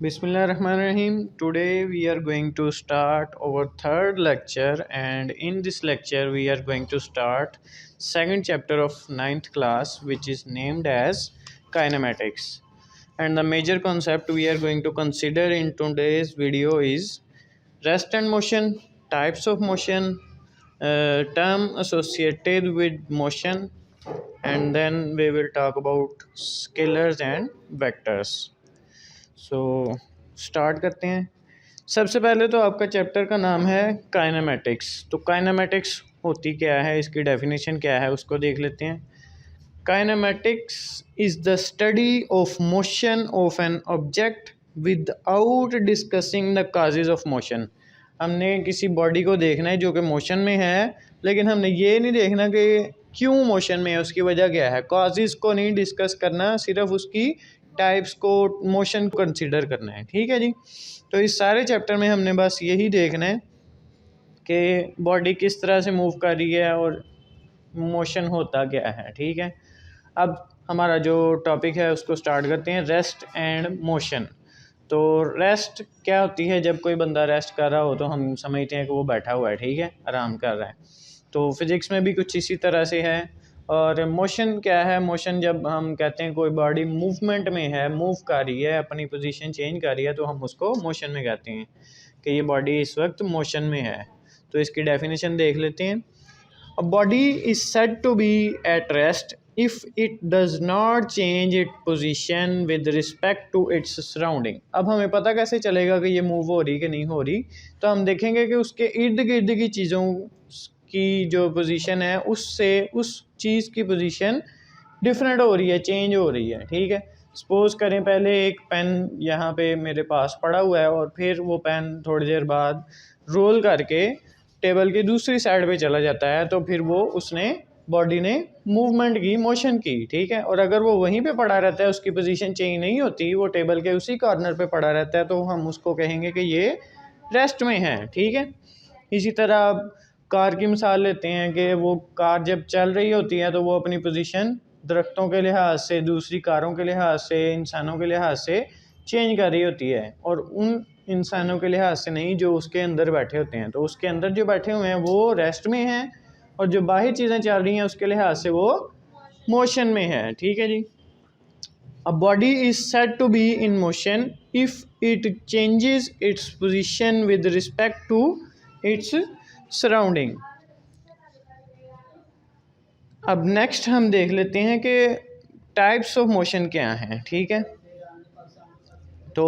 Bismillahirrahmanirrahim. Today we are going to start our third lecture, and in this lecture we are going to start second chapter of ninth class, which is named as kinematics. And the major concept we are going to consider in today's video is rest and motion, types of motion, term associated with motion, and then we will talk about scalars and vectors. So start करते हैं। सबसे पहले तो आपका chapter का नाम है kinematics. तो काइनेमेटिक्स होती क्या है, इसकी डेफिनेशन क्या है, उसको देख लेते हैं। Kinematics is the study of motion of an object without discussing the causes of motion. हमने किसी बॉडी को देखना है जो कि मोशन में है, लेकिन हमने ये नहीं देखना कि क्यों मोशन में है, उसकी वजह क्या है। काजेज को नहीं डिस्कस करना, सिर्फ उसकी टाइप्स को, मोशन को कंसिडर करना है। ठीक है जी। तो इस सारे चैप्टर में हमने बस यही देखना है कि बॉडी किस तरह से मूव कर रही है और मोशन होता क्या है। ठीक है। अब हमारा जो टॉपिक है उसको स्टार्ट करते हैं, रेस्ट एंड मोशन। तो रेस्ट क्या होती है? जब कोई बंदा रेस्ट कर रहा हो तो हम समझते हैं कि वो बैठा हुआ है, ठीक है, आराम कर रहा है। तो फिज़िक्स में भी कुछ इसी तरह से है। और मोशन क्या है? मोशन जब हम कहते हैं कोई बॉडी मूवमेंट में है, मूव कर रही है, अपनी पोजीशन चेंज कर रही है, तो हम उसको मोशन में कहते हैं कि ये बॉडी इस वक्त मोशन में है। तो इसकी डेफिनेशन देख लेते हैं। A body is said to be at rest if it does not change it position with respect to its surrounding. अब हमें पता कैसे चलेगा कि ये मूव हो रही कि नहीं हो रही? तो हम देखेंगे कि उसके इर्द गिर्द की चीज़ों की जो पोजीशन है उससे उस चीज़ की पोजीशन डिफरेंट हो रही है, चेंज हो रही है। ठीक है। सपोज़ करें पहले एक पेन यहाँ पे मेरे पास पड़ा हुआ है और फिर वो पेन थोड़ी देर बाद रोल करके टेबल की दूसरी साइड पे चला जाता है, तो फिर वो उसने बॉडी ने मूवमेंट की, मोशन की। ठीक है। और अगर वो वहीं पे पड़ा रहता है, उसकी पोजीशन चेंज नहीं होती, वो टेबल के उसी कॉर्नर पे पड़ा रहता है, तो हम उसको कहेंगे कि ये रेस्ट में है। ठीक है। इसी तरह कार की मिसाल लेते हैं कि वो कार जब चल रही होती है तो वो अपनी पोजीशन दरख्तों के लिहाज से, दूसरी कारों के लिहाज से, इंसानों के लिहाज से चेंज कर रही होती है, और उन इंसानों के लिहाज से नहीं जो उसके अंदर बैठे होते हैं। तो उसके अंदर जो बैठे हुए हैं वो रेस्ट में हैं, और जो बाहर चीज़ें चल रही हैं उसके लिहाज से वो मोशन में है। ठीक है जी। A body is said to be in motion if it changes its position with respect to its surrounding. अब नेक्स्ट हम देख लेते हैं कि टाइप्स ऑफ मोशन क्या हैं। ठीक है। तो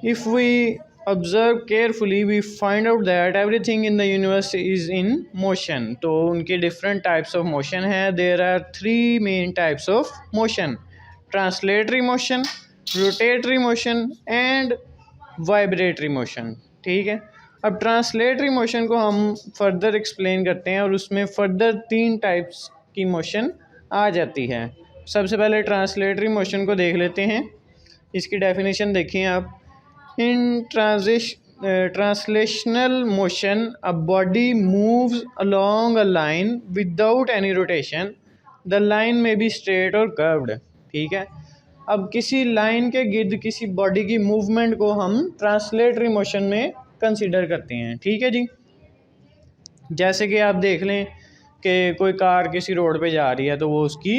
if we observe carefully we find out that everything in the universe is in motion. तो उनके डिफरेंट टाइप्स ऑफ मोशन है। There are 3 main types of motion: translatory motion, rotatory motion and vibratory motion. ठीक है। अब translatory motion को हम further explain करते हैं, और उसमें फर्दर 3 टाइप्स की मोशन आ जाती है। सबसे पहले ट्रांसलेटरी मोशन को देख लेते हैं। इसकी डेफिनेशन देखिए आप। इन translational motion a body moves along a line without any rotation. The line में बी स्ट्रेट और कर्व्ड। ठीक है। अब किसी लाइन के गिर्द किसी बॉडी की मूवमेंट को हम ट्रांसलेटरी मोशन में कंसीडर करते हैं। ठीक है जी। जैसे कि आप देख लें कि कोई कार किसी रोड पे जा रही है, तो वो उसकी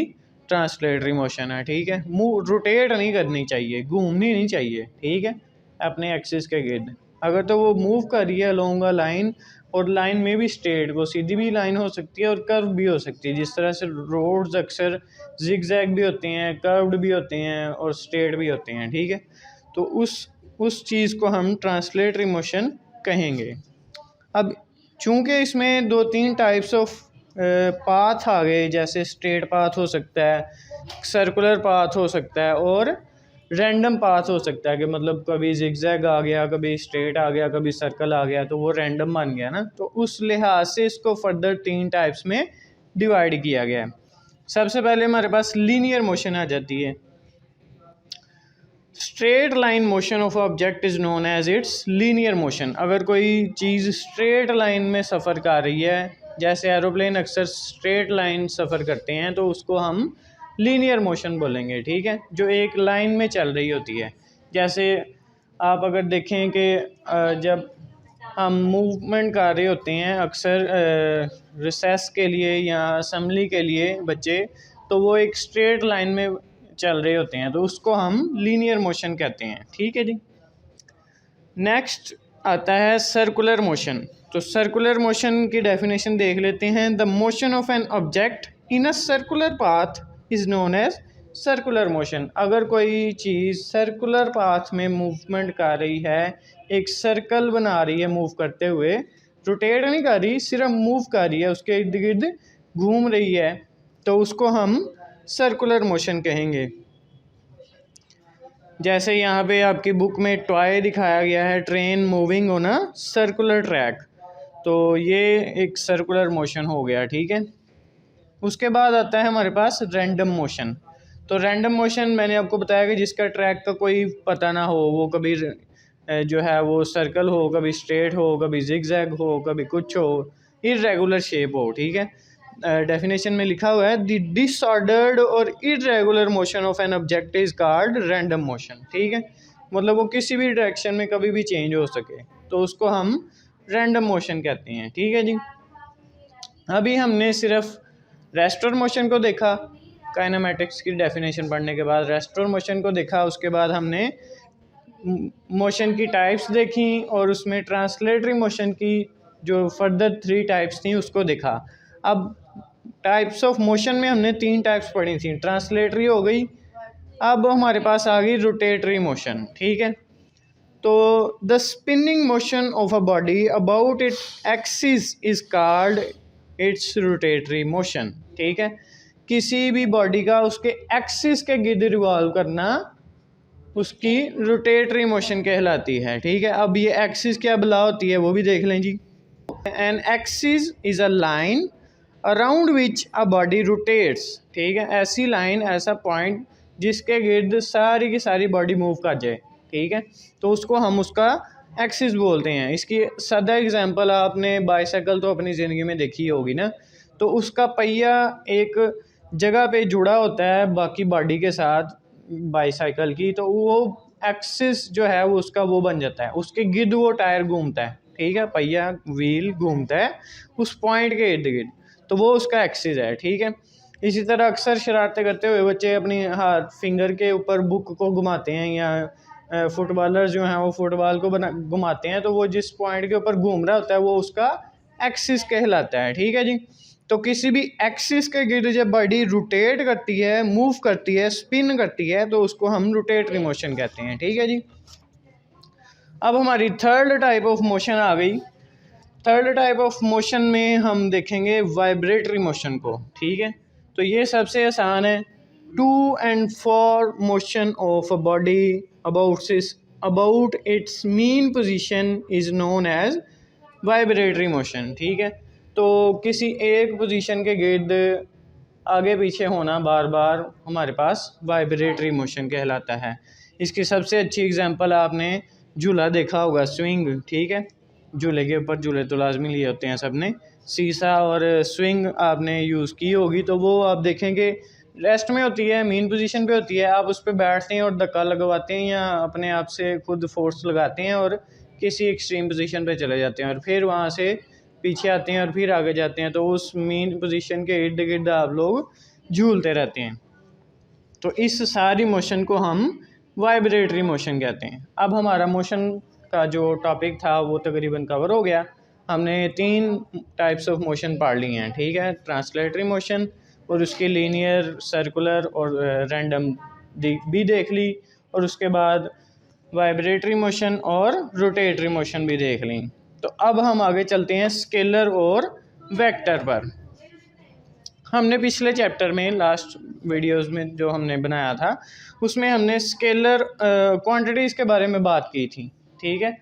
ट्रांसलेटरी मोशन है। ठीक है। रोटेट नहीं करनी चाहिए, घूमनी नहीं चाहिए। ठीक है। अपने एक्सिस के गिर्द अगर तो वो मूव कर रही है अलोंग अ लाइन, और लाइन में भी स्ट्रेट, वो सीधी भी लाइन हो सकती है और कर्व भी हो सकती है। जिस तरह से रोड्स अक्सर जिगजैग भी होते हैं, कर्व्ड भी होते हैं और स्ट्रेट भी होते हैं। ठीक है। तो उस चीज़ को हम ट्रांसलेटरी मोशन कहेंगे। अब चूंकि इसमें 2-3 टाइप्स ऑफ पाथ आ गए, जैसे स्ट्रेट पाथ हो सकता है, सर्कुलर पाथ हो सकता है, और रैंडम पाथ हो सकता है कि मतलब कभी जिगजैग आ गया, कभी स्ट्रेट आ गया, कभी सर्कल आ गया, तो वो रैंडम बन गया ना। तो उस लिहाज से इसको फर्दर 3 टाइप्स में डिवाइड किया गया है। सबसे पहले हमारे पास लीनियर मोशन आ जाती है। Straight line motion of object is known as its linear motion. अगर कोई चीज़ स्ट्रेट लाइन में सफ़र कर रही है, जैसे एरोप्लेन अक्सर स्ट्रेट लाइन सफ़र करते हैं, तो उसको हम लीनियर मोशन बोलेंगे। ठीक है। जो एक लाइन में चल रही होती है। जैसे आप अगर देखें कि जब हम मूवमेंट कर रहे होते हैं अक्सर रिसेस के लिए या असम्बली के लिए बच्चे, तो वो एक स्ट्रेट लाइन में चल रहे होते हैं, तो उसको हम लीनियर मोशन कहते हैं। ठीक है जी। नेक्स्ट आता है सर्कुलर मोशन। तो सर्कुलर मोशन की डेफिनेशन देख लेते हैं। The motion of an object in a circular path is known as circular motion. अगर कोई चीज़ सर्कुलर पाथ में मूवमेंट कर रही है, एक सर्कल बना रही है मूव करते हुए, रोटेट नहीं कर रही, सिर्फ मूव कर रही है, उसके इर्द गिर्द घूम रही है, तो उसको हम सर्कुलर मोशन कहेंगे। जैसे यहाँ पे आपकी बुक में टॉय दिखाया गया है, train moving on a circular track, तो ये एक सर्कुलर मोशन हो गया। ठीक है। उसके बाद आता है हमारे पास रैंडम मोशन। तो रैंडम मोशन मैंने आपको बताया कि जिसका ट्रैक का कोई पता ना हो, वो कभी जो है वो सर्कल हो, कभी स्ट्रेट हो, कभी जिगजैग हो, कभी कुछ हो, इर्रेगुलर शेप हो। ठीक है। डेफिनेशन में लिखा हुआ है द डिसऑर्डर्ड और irregular motion of an object is called random motion. ठीक है। मतलब वो किसी भी डायरेक्शन में कभी भी चेंज हो सके, तो उसको हम रैंडम मोशन कहते हैं। ठीक है जी। अभी हमने सिर्फ रेस्टोर मोशन को देखा, काइनेमैटिक्स की डेफिनेशन पढ़ने के बाद रेस्टोर मोशन को देखा। उसके बाद हमने मोशन की टाइप्स देखी और उसमें ट्रांसलेटरी मोशन की जो फर्दर 3 टाइप्स थी उसको देखा। अब टाइप्स ऑफ मोशन में हमने 3 टाइप्स पढ़ी थी, ट्रांसलेटरी हो गई, अब हमारे पास आ गई रोटेटरी मोशन। ठीक है। तो the spinning motion of a body about it axis is called its rotatory motion. ठीक है। किसी भी बॉडी का उसके एक्सिस के गिर्द रिवॉल्व करना उसकी रोटेटरी मोशन कहलाती है। ठीक है। अब ये एक्सिस क्या बला होती है वो भी देख लें जी। An axis is a line around which a body rotates. ठीक है। ऐसी लाइन, ऐसा पॉइंट जिसके गिर्द सारी की सारी बॉडी मूव कर जाए। ठीक है। तो उसको हम उसका एक्सिस बोलते हैं। इसकी सादा एग्जांपल आपने बाईसाइकिल तो अपनी ज़िंदगी में देखी होगी ना, तो उसका पहिया एक जगह पे जुड़ा होता है बाकी बॉडी के साथ बाईसाइकिल की, तो वो एक्सिस जो है वो उसका वो बन जाता है, उसके गिर्द वो टायर घूमता है। ठीक है। पहिया व्हील घूमता है उस पॉइंट के इर्द गिर्द, तो वो उसका एक्सिस है। ठीक है। इसी तरह अक्सर शरारतें करते हुए बच्चे अपनी हाथ फिंगर के ऊपर बुक को घुमाते हैं, या फुटबॉलर जो हैं वो फुटबॉल को घुमाते हैं, तो वो जिस पॉइंट के ऊपर घूम रहा होता है वो उसका एक्सिस कहलाता है। ठीक है जी। तो किसी भी एक्सिस के गिर्द जब बॉडी रोटेट करती है, मूव करती है, स्पिन करती है, तो उसको हम रोटेटरी मोशन कहते हैं। ठीक है जी। अब हमारी थर्ड टाइप ऑफ मोशन आ गई। थर्ड टाइप ऑफ मोशन में हम देखेंगे वाइब्रेटरी मोशन को। ठीक है। तो ये सबसे आसान है। To and fro motion of a body about its mean position is known as vibratory motion. ठीक है। तो किसी एक पोजीशन के गिर्द आगे पीछे होना बार बार हमारे पास वाइब्रेटरी मोशन कहलाता है। इसकी सबसे अच्छी एग्जांपल आपने झूला देखा होगा, स्विंग। ठीक है। झूले के ऊपर झूले तो लाजमी लिए होते हैं सब ने, सीसा और स्विंग आपने यूज़ की होगी, तो वो आप देखेंगे रेस्ट में होती है, मेन पोजीशन पे होती है। आप उस पर बैठते हैं और धक्का लगवाते हैं या अपने आप से खुद फोर्स लगाते हैं और किसी एक्सट्रीम पोजीशन पे चले जाते हैं और फिर वहाँ से पीछे आते हैं और फिर आगे जाते हैं, तो उस मेन पोजीशन के इर्द गिर्द आप लोग झूलते रहते हैं। तो इस सारी मोशन को हम वाइब्रेटरी मोशन कहते हैं। अब हमारा मोशन का जो टॉपिक था वो तकरीबन कवर हो गया। हमने 3 टाइप्स ऑफ मोशन पढ़ लिए हैं। ठीक है। ट्रांसलेटरी मोशन और उसकी लीनियर, सर्कुलर और रैंडम भी देख ली, और उसके बाद वाइब्रेटरी मोशन और रोटेटरी मोशन भी देख ली। तो अब हम आगे चलते हैं स्केलर और वेक्टर पर। हमने पिछले चैप्टर में, लास्ट वीडियोस में जो हमने बनाया था, उसमें हमने स्केलर क्वांटिटीज़ के बारे में बात की थी। ठीक है।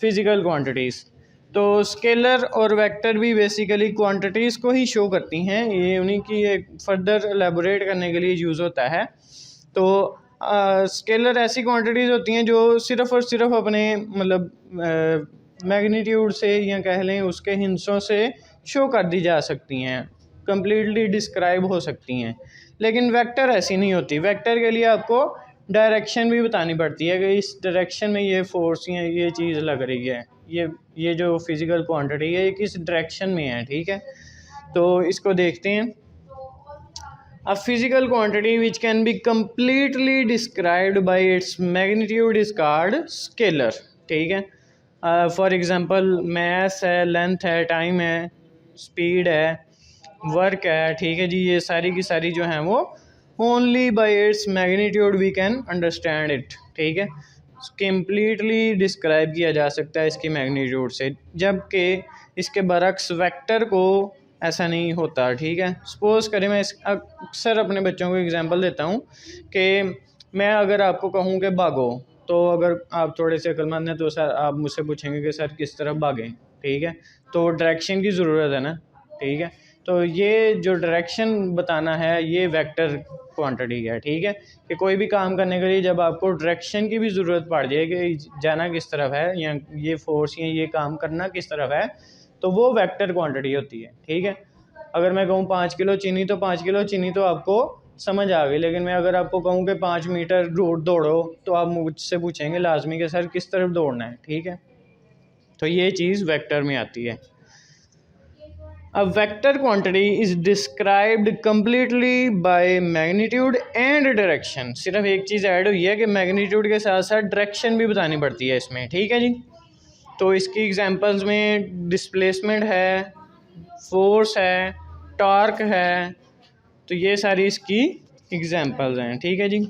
Physical quantities. तो स्केलर और वेक्टर भी बेसिकली क्वांटिटीज़ को ही शो करती हैं, ये उन्हीं की एक फर्दर एलेबोरेट करने के लिए यूज़ होता है। तो स्केलर ऐसी क्वांटिटीज़ होती हैं जो सिर्फ़ और सिर्फ अपने मतलब मैग्नीट्यूड से या कह लें उसके हिस्सों से शो कर दी जा सकती हैं, कंप्लीटली डिस्क्राइब हो सकती हैं। लेकिन वेक्टर ऐसी नहीं होती। वेक्टर के लिए आपको डायरेक्शन भी बतानी पड़ती है कि इस डायरेक्शन में ये फोर्स या ये चीज़ लग रही है, ये जो फिज़िकल क्वांटिटी है ये किस डायरेक्शन में है, ठीक है। तो इसको देखते हैं। A physical quantity which can be completely described by its magnitude is called scalar, ठीक है। फॉर एग्ज़ाम्पल मैथ है, लेंथ है, टाइम है, स्पीड है, वर्क है, ठीक है जी। ये सारी की सारी जो हैं वो only by its magnitude we can understand it, ठीक है। कम्प्लीटली डिस्क्राइब किया जा सकता है इसकी मैग्नीट्यूड से, जबकि इसके बरक्स वेक्टर को ऐसा नहीं होता, ठीक है। सपोज़ करें मैं अक्सर अपने बच्चों को एग्जांपल देता हूँ कि मैं अगर आपको कहूँ कि भागो, तो अगर आप थोड़े से अक्लमंद हैं तो सर आप मुझसे पूछेंगे कि सर किस तरफ भागें, ठीक है। तो डायरेक्शन की ज़रूरत है ना, ठीक है। तो ये जो डायरेक्शन बताना है ये वेक्टर क्वांटिटी है, ठीक है। कि कोई भी काम करने के लिए जब आपको डायरेक्शन की भी ज़रूरत पड़ जाए कि जाना किस तरफ है या ये फोर्स या ये काम करना किस तरफ है, तो वो वेक्टर क्वांटिटी होती है, ठीक है। अगर मैं कहूँ 5 किलो चीनी, तो 5 किलो चीनी तो आपको समझ आ गई, लेकिन मैं अगर आपको कहूँ कि 5 मीटर दौड़ो, तो आप मुझसे पूछेंगे लाजमी कि सर किस तरफ दौड़ना है, ठीक है। तो ये चीज़ वेक्टर में आती है। A vector quantity is described completely by magnitude and direction। सिर्फ एक चीज़ ऐड हुई है कि मैग्नीट्यूड के साथ साथ डायरेक्शन भी बतानी पड़ती है इसमें, ठीक है जी। तो इसकी एग्जांपल्स में डिस्प्लेसमेंट है, फोर्स है, टॉर्क है, तो ये सारी इसकी एग्जांपल्स हैं, ठीक है जी।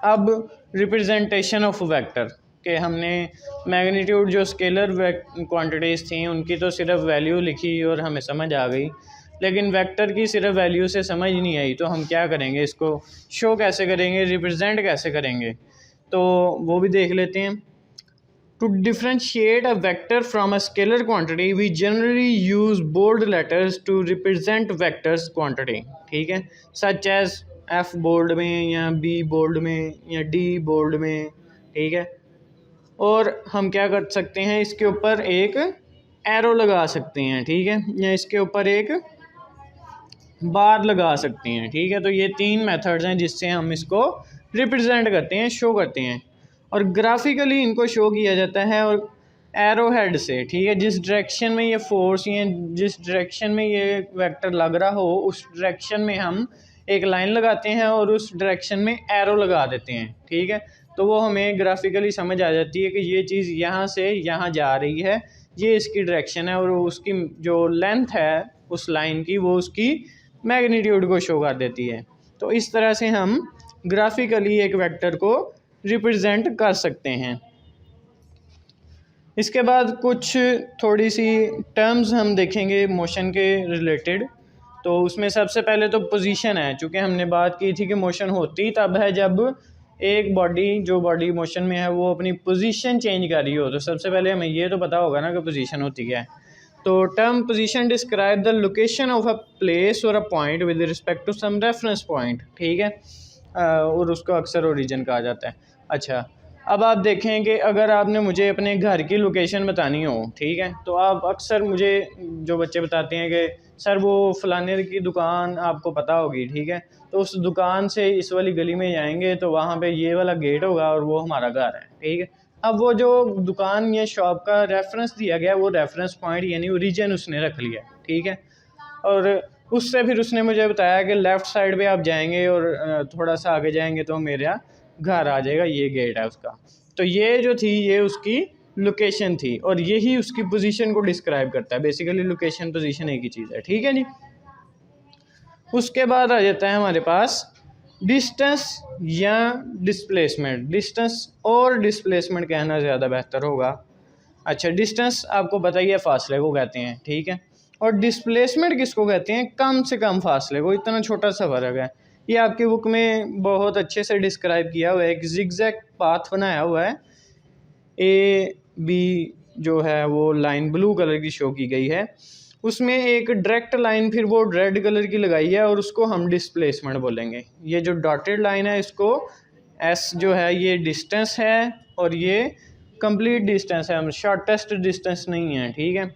अब रिप्रेजेंटेशन ऑफ वेक्टर के हमने मैग्नीट्यूड जो स्केलर क्वांटिटीज़ थी उनकी तो सिर्फ वैल्यू लिखी और हमें समझ आ गई, लेकिन वेक्टर की सिर्फ वैल्यू से समझ नहीं आई, तो हम क्या करेंगे, इसको शो कैसे करेंगे, रिप्रेजेंट कैसे करेंगे, तो वो भी देख लेते हैं। To differentiate a vector from a scalar quantity, we generally use bold letters to represent vectors quantity, ठीक है। Such as F बोल्ड में या B बोल्ड में या D बोल्ड में, ठीक है। और हम क्या कर सकते हैं, इसके ऊपर एक एरो लगा सकते हैं, ठीक है, या इसके ऊपर एक बार लगा सकते हैं, ठीक है। तो ये 3 मेथड्स हैं जिससे हम इसको रिप्रेजेंट करते हैं, शो करते हैं। और ग्राफिकली इनको शो किया जाता है और एरो हेड से, ठीक है। जिस डायरेक्शन में ये फोर्स या जिस डायरेक्शन में ये वेक्टर लग रहा हो उस डायरेक्शन में हम एक लाइन लगाते हैं और उस डायरेक्शन में एरो लगा देते हैं, ठीक है। तो वो हमें ग्राफिकली समझ आ जाती है कि ये चीज़ यहाँ से यहाँ जा रही है, ये इसकी डायरेक्शन है, और उसकी जो लेंथ है उस लाइन की वो उसकी मैग्नीट्यूड को शो कर देती है। तो इस तरह से हम ग्राफिकली एक वेक्टर को रिप्रेजेंट कर सकते हैं। इसके बाद कुछ थोड़ी सी टर्म्स हम देखेंगे मोशन के रिलेटेड। तो उसमें सबसे पहले तो पोजीशन है, चूँकि हमने बात की थी कि मोशन होती तब है जब एक जो बॉडी मोशन में है वो अपनी पोजीशन चेंज कर रही हो। तो सबसे पहले हमें ये तो पता होगा ना कि पोजीशन होती क्या है। तो term position describe the location of a place और a point with respect to some reference point, ठीक है। और उसको अक्सर ओरिजिन कहा जाता है। अच्छा, अब आप देखें कि अगर आपने मुझे अपने घर की लोकेशन बतानी हो, ठीक है, तो आप अक्सर मुझे जो बच्चे बताते हैं कि सर वो फलाने की दुकान आपको पता होगी, ठीक है, तो उस दुकान से इस वाली गली में जाएंगे तो वहाँ पे ये वाला गेट होगा और वो हमारा घर है, ठीक है। अब वो जो दुकान या शॉप का रेफरेंस दिया गया वो रेफरेंस पॉइंट यानी ओरिजिन उसने रख लिया, ठीक है। और उससे फिर उसने मुझे बताया कि लेफ़्ट साइड पे आप जाएंगे और थोड़ा सा आगे जाएंगे तो मेरा घर आ जाएगा, ये गेट है उसका। तो ये जो थी ये उसकी लोकेशन थी और यही उसकी पोजीशन को डिस्क्राइब करता है। बेसिकली लोकेशन पोजीशन एक ही चीज़ है, ठीक है जी। उसके बाद आ जाता है हमारे पास डिस्टेंस या डिस्प्लेसमेंट। डिस्टेंस और डिस्प्लेसमेंट कहना ज़्यादा बेहतर होगा। अच्छा, डिस्टेंस आपको पता ही है फासले को कहते हैं, ठीक है। और डिस्प्लेसमेंट किसको कहते हैं, कम से कम फासले को। इतना छोटा सा फर्क है। ये आपकी बुक में बहुत अच्छे से डिस्क्राइब किया हुआ है, एक जिगजैग पाथ बनाया हुआ है। ए बी जो है वो लाइन ब्लू कलर की शो की गई है, उसमें एक डायरेक्ट लाइन फिर वो रेड कलर की लगाई है और उसको हम डिस्प्लेसमेंट बोलेंगे। ये जो डॉटेड लाइन है इसको एस जो है ये डिस्टेंस है और ये कंप्लीट डिस्टेंस है, हम शॉर्टेस्ट डिस्टेंस नहीं है, ठीक है।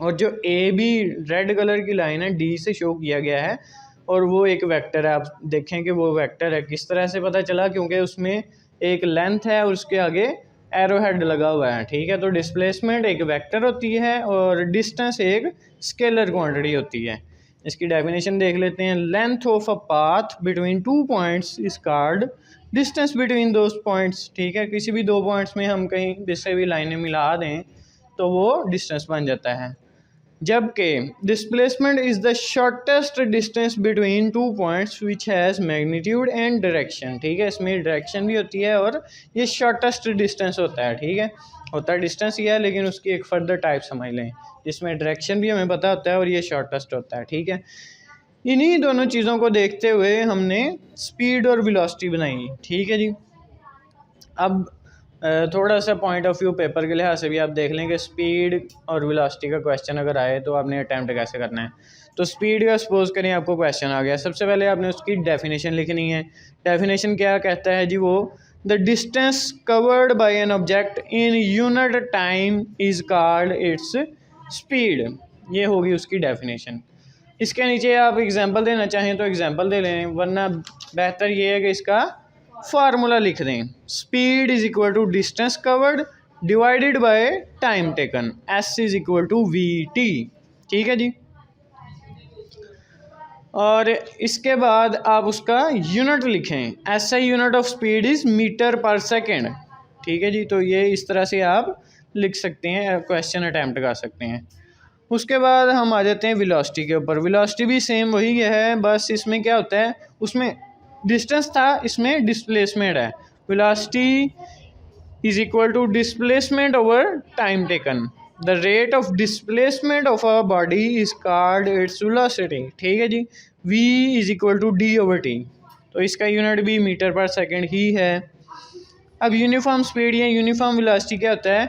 और जो ए बी रेड कलर की लाइन है डी से शो किया गया है और वो एक वेक्टर है। आप देखें कि वो वेक्टर है, किस तरह से पता चला, क्योंकि उसमें एक लेंथ है और उसके आगे एरो हेड लगा हुआ है, ठीक है। तो डिस्प्लेसमेंट एक वेक्टर होती है और डिस्टेंस एक स्केलर क्वांटिटी होती है। इसकी डेफिनेशन देख लेते हैं। Length of a path between two points is called distance between those points, ठीक है। किसी भी दो पॉइंट्स में हम कहीं जिससे भी लाइनें मिला दें तो वो डिस्टेंस बन जाता है। जबकि displacement is the shortest distance between two points which has magnitude and direction, ठीक है। इसमें डायरेक्शन भी होती है और ये शॉर्टेस्ट डिस्टेंस होता है, ठीक है। होता है डिस्टेंस ही है, लेकिन उसकी एक फर्दर टाइप समझ लें जिसमें डायरेक्शन भी हमें पता होता है और ये शॉर्टेस्ट होता है, ठीक है। इन्हीं दोनों चीज़ों को देखते हुए हमने स्पीड और वेलोसिटी बनाई, ठीक है जी। अब थोड़ा सा पॉइंट ऑफ व्यू पेपर के लिहाज से भी आप देख लें कि स्पीड और वेलोसिटी का क्वेश्चन अगर आए तो आपने अटैम्प्ट कैसे करना है। तो स्पीड का सपोज करें आपको क्वेश्चन आ गया, सबसे पहले आपने उसकी डेफिनेशन लिखनी है। डेफिनेशन क्या कहता है जी, वो the distance covered by N object in unit time is called its speed, ये होगी उसकी डेफिनेशन। इसके नीचे आप एग्जांपल देना चाहें तो एग्जांपल दे लें, वरना बेहतर ये है कि इसका फार्मूला लिख दें। Speed is equal to distance covered divided by time taken, s is equal to v t, ठीक है जी। और इसके बाद आप उसका यूनिट लिखें। S I unit of speed is metre per second, ठीक है जी। तो ये इस तरह से आप लिख सकते हैं, क्वेश्चन अटैम्प्ट कर सकते हैं। उसके बाद हम आ जाते हैं वेलोसिटी के ऊपर। वेलोसिटी भी सेम वही है, बस इसमें क्या होता है, उसमें डिस्टेंस था, इसमें डिस्प्लेसमेंट है। Velocity is equal to displacement over time taken. The rate of displacement of a body is called its velocity, ठीक है जी। v is equal to d over t, तो इसका यूनिट भी मीटर पर सेकेंड ही है। अब uniform speed या uniform velocity क्या होता है,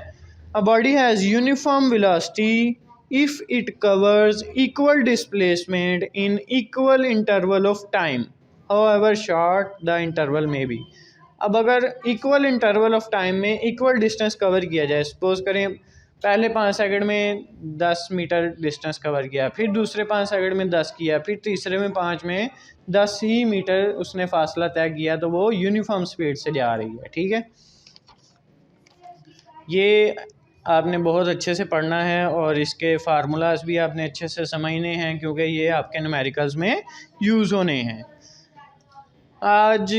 अ body has uniform velocity if it covers equal displacement in equal interval of time however short the interval may be। अब अगर इक्वल इंटरवल ऑफ टाइम में equal distance cover किया जाए, suppose करें पहले 5 सेकंड में 10 मीटर डिस्टेंस कवर किया, फिर दूसरे 5 सेकंड में 10 किया, फिर तीसरे में 5 में 10 ही मीटर उसने फासला तय किया, तो वो यूनिफॉर्म स्पीड से जा रही है, ठीक है। ये आपने बहुत अच्छे से पढ़ना है और इसके फार्मूलाज भी आपने अच्छे से समझने हैं, क्योंकि ये आपके न्यूमेरिकल्स में यूज़ होने हैं। आज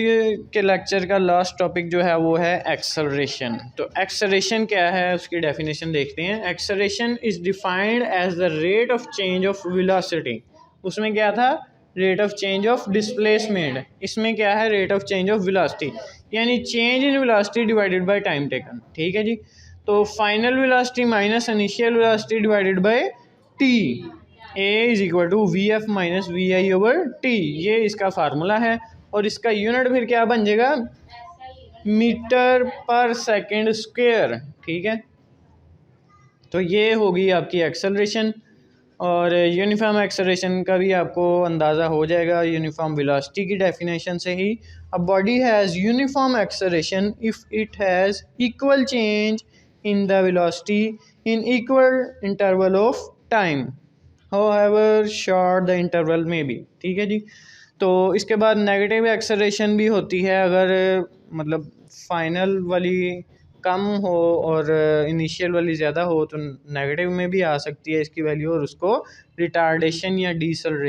के लेक्चर का लास्ट टॉपिक जो है वो है एक्सेलरेशन। तो एक्सेलरेशन क्या है, उसकी डेफिनेशन देखते हैं। Acceleration is defined as the rate of change of velocity. उसमें क्या था, rate of change of displacement, इसमें क्या है, rate of change of velocity, यानी change in velocity divided by time taken, ठीक है जी। तो final velocity minus initial velocity divided by T, A is equal to V F minus V I over T, ये इसका formula है। और इसका यूनिट फिर क्या बन जाएगा, मीटर पर सेकेंड स्क्वायर, ठीक है। तो ये होगी आपकी एक्सेलरेशन, और यूनिफॉर्म एक्सेलरेशन का भी आपको अंदाज़ा हो जाएगा यूनिफॉर्म वेलोसिटी की डेफिनेशन से ही। A body has uniform acceleration if it has equal change in the velocity in equal interval of time however short the interval में भी, ठीक है जी। तो इसके बाद नेगेटिव एक्सेलरेशन भी होती है, अगर मतलब फाइनल वाली कम हो और इनिशियल वाली ज़्यादा हो तो नेगेटिव में भी आ सकती है इसकी वैल्यू, और उसको रिटार्डेशन या डीसेलरेशन